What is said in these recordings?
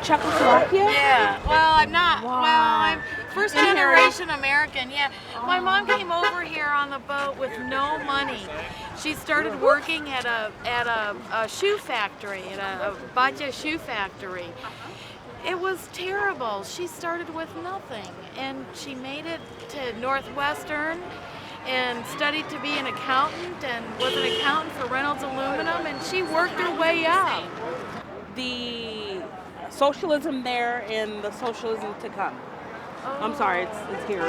Czechoslovakia? Yeah, well, I'm not. Wow. Well, I'm first generation American. Yeah, my mom came over here on the boat with no money. She started working at a shoe factory, at a Batya shoe factory. It was terrible. She started with nothing, and she made it to Northwestern and studied to be an accountant and was an accountant for Reynolds Aluminum, and she worked her way up. The socialism there and the socialism to come. I'm sorry, it's here.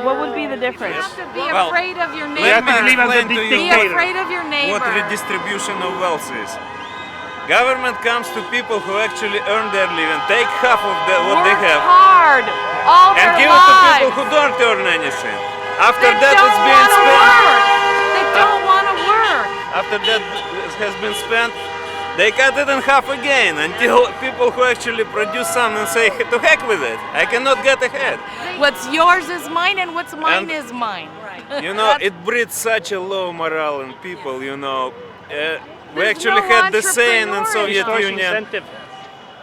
What would be the difference? You have to be afraid of your neighbor. Let me explain to you Be afraid of your neighbor. what redistribution of wealth is. Government comes to people who actually earn their living, take half of what they have, hard all and their give it to lives. people who don't earn anything. After They that, don't it's being wanna spent. work. They don't want to work. After that has been spent, they cut it in half again until people who actually produce something say, to heck with it, I cannot get ahead. What's yours is mine, and what's mine is mine. You know, it breeds such a low morale in people, you know. We There's actually no had the saying in Soviet Destroys Union, incentive.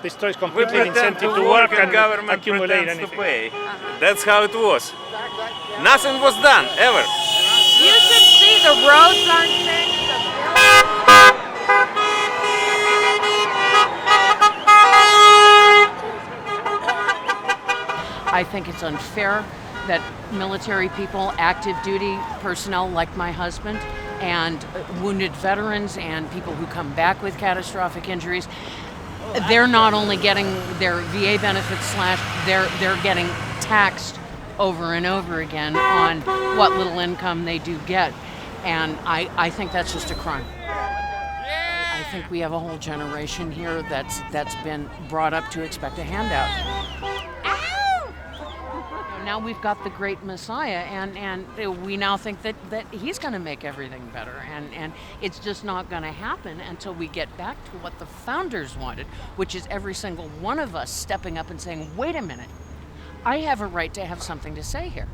Destroys we completely pretend incentive to work and government accumulate pretends anything. to pay. That's how it was. Nothing was done, ever. You should see the roads aren't fixed. I think it's unfair that military people, active duty personnel like my husband, and wounded veterans and people who come back with catastrophic injuries, they're not only getting their VA benefits slashed, they're getting taxed over and over again on what little income they do get. And I think that's just a crime. I think we have a whole generation here that's been brought up to expect a handout. Now we've got the great Messiah, and we now think that he's going to make everything better, and it's just not going to happen until we get back to what the founders wanted, which is every single one of us stepping up and saying, wait a minute, I have a right to have something to say here.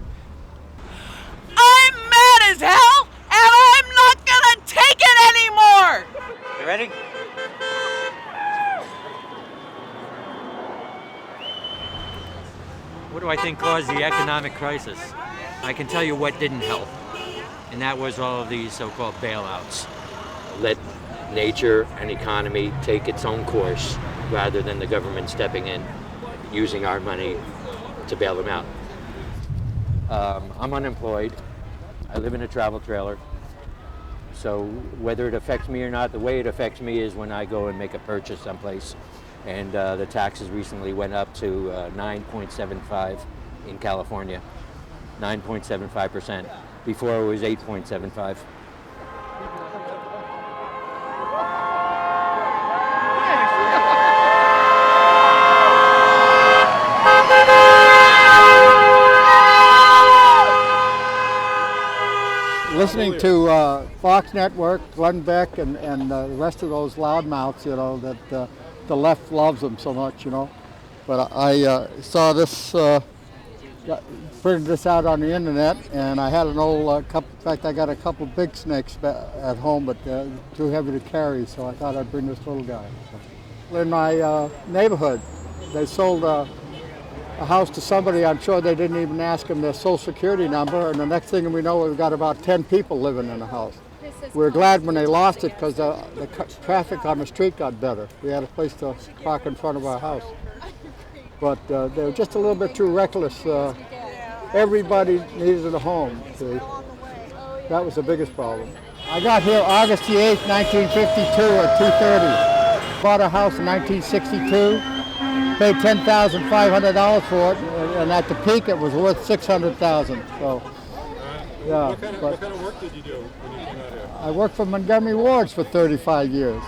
I'm mad as hell, and I'm not gonna take it anymore! You ready? What do I think caused the economic crisis? I can tell you what didn't help, and that was all of these so-called bailouts. Let nature and economy take its own course rather than the government stepping in, using our money to bail them out. I'm unemployed. I live in a travel trailer. So whether it affects me or not, the way it affects me is when I go and make a purchase someplace. And the taxes recently went up to 9.75 in California, 9.75%. Before it was 8.75. Listening to Fox Network, Glenn Beck, and the rest of those loudmouths, you know, that the left loves them so much, you know. But I saw this, printed this out on the internet, and I had an old couple. In fact, I got a couple big snakes at home, but too heavy to carry, so I thought I'd bring this little guy. In my neighborhood, they sold a house to somebody. I'm sure they didn't even ask them their social security number, and the next thing we know, we've got about 10 people living in the house. We're glad when they lost it because the traffic on the street got better. We had a place to park in front of our house. But they were just a little bit too reckless. Everybody needed a home. See? That was the biggest problem. I got here August the 8th, 1952 at 2:30. Bought a house in 1962. Paid $10,500 for it, and at the peak it was worth $600,000. So Yeah. What kind of work did you do when you came out here? I worked for Montgomery Wards for 35 years.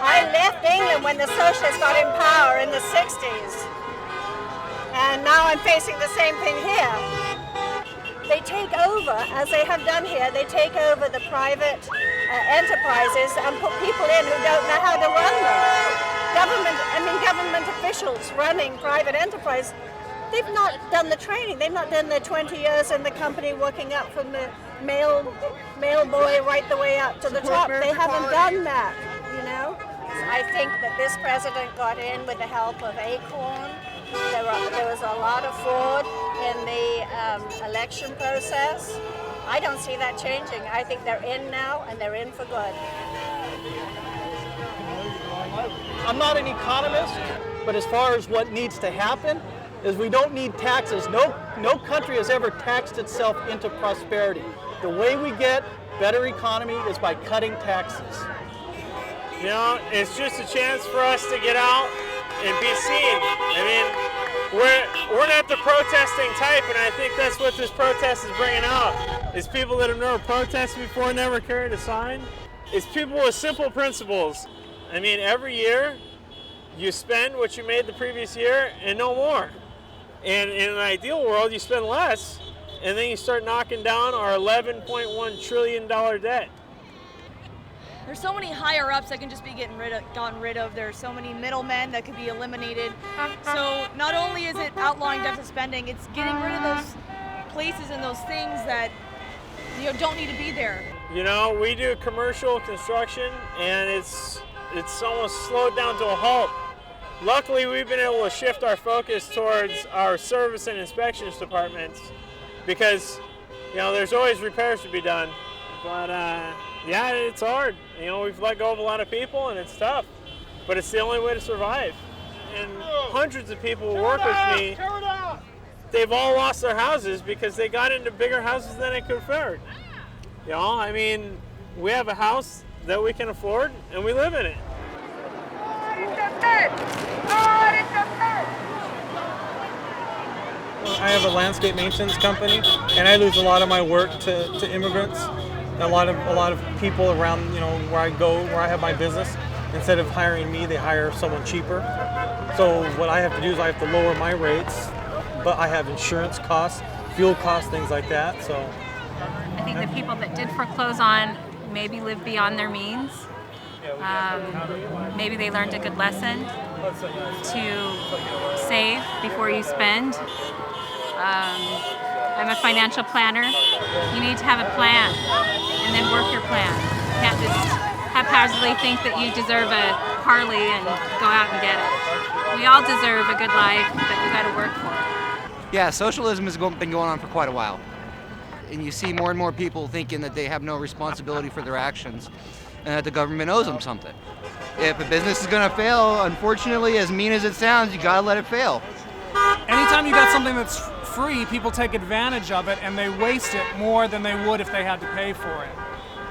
I left England when the socialists got in power in the 60s. And now I'm facing the same thing here. They take over, as they have done here, they take over the private enterprises and put people in who don't know how to run them. Government officials running private enterprise, they've not done the training. They've not done their 20 years in the company, working up from the mail boy right the way up to the top. They haven't done that, you know. I think that this president got in with the help of Acorn. There was a lot of fraud in the election process. I don't see that changing. I think they're in now, and they're in for good. I'm not an economist, but as far as what needs to happen is we don't need taxes. No country has ever taxed itself into prosperity. The way we get better economy is by cutting taxes. You know, it's just a chance for us to get out and be seen. I mean, we're not the protesting type, and I think that's what this protest is bringing out. Is people that have never protested before, never carried a sign. It's people with simple principles. I mean, every year you spend what you made the previous year and no more. And in an ideal world, you spend less, and then you start knocking down our $11.1 trillion debt. There's so many higher ups that can just be gotten rid of. There's so many middlemen that could be eliminated. So not only is it outlawing deficit spending, it's getting rid of those places and those things that don't need to be there. You know, we do commercial construction, and it's almost slowed down to a halt. Luckily, we've been able to shift our focus towards our service and inspections departments because, there's always repairs to be done. But yeah, it's hard. We've let go of a lot of people, and it's tough. But it's the only way to survive. And hundreds of people who work with me, they've all lost their houses because they got into bigger houses than they could afford. We have a house that we can afford, and we live in it. I have a landscape maintenance company, and I lose a lot of my work to immigrants. A lot of people around, where I have my business. Instead of hiring me, they hire someone cheaper. So what I have to do is I have to lower my rates, but I have insurance costs, fuel costs, things like that. So I think the people that did foreclose on maybe lived beyond their means. Maybe they learned a good lesson to save before you spend. I'm a financial planner. You need to have a plan and then work your plan. You can't just haphazardly think that you deserve a Harley and go out and get it. We all deserve a good life, but you got to work for it. Yeah, socialism has been going on for quite a while. And you see more and more people thinking that they have no responsibility for their actions and that the government owes them something. If a business is going to fail, unfortunately, as mean as it sounds, you got to let it fail. Anytime you got something that's free, people take advantage of it and they waste it more than they would if they had to pay for it.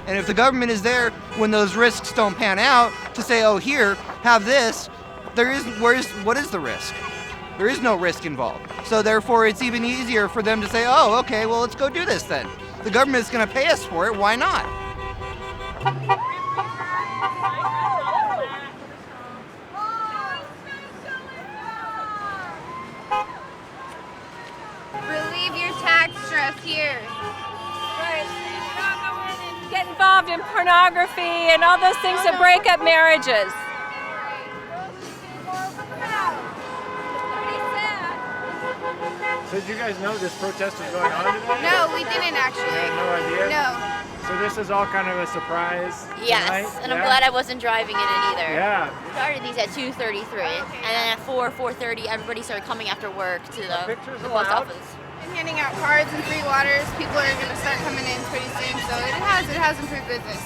And if the government is there when those risks don't pan out to say, oh, here, have this, what is the risk? There is no risk involved. So therefore, it's even easier for them to say, oh, okay, well, let's go do this then. The government's going to pay us for it, why not? Relieve your tax stress here. Right. Not go in and get involved in pornography and all those things that break up marriages. So did you guys know this protest was going on today? No, we didn't actually. You had no idea? No. So this is all kind of a surprise Yes, tonight? and I'm glad I wasn't driving in it either. Yeah. We started these at 2:33, and then at 4:30, everybody started coming after work to the post office. And handing out cards and free waters. People are going to start coming in pretty soon, so it has improved business.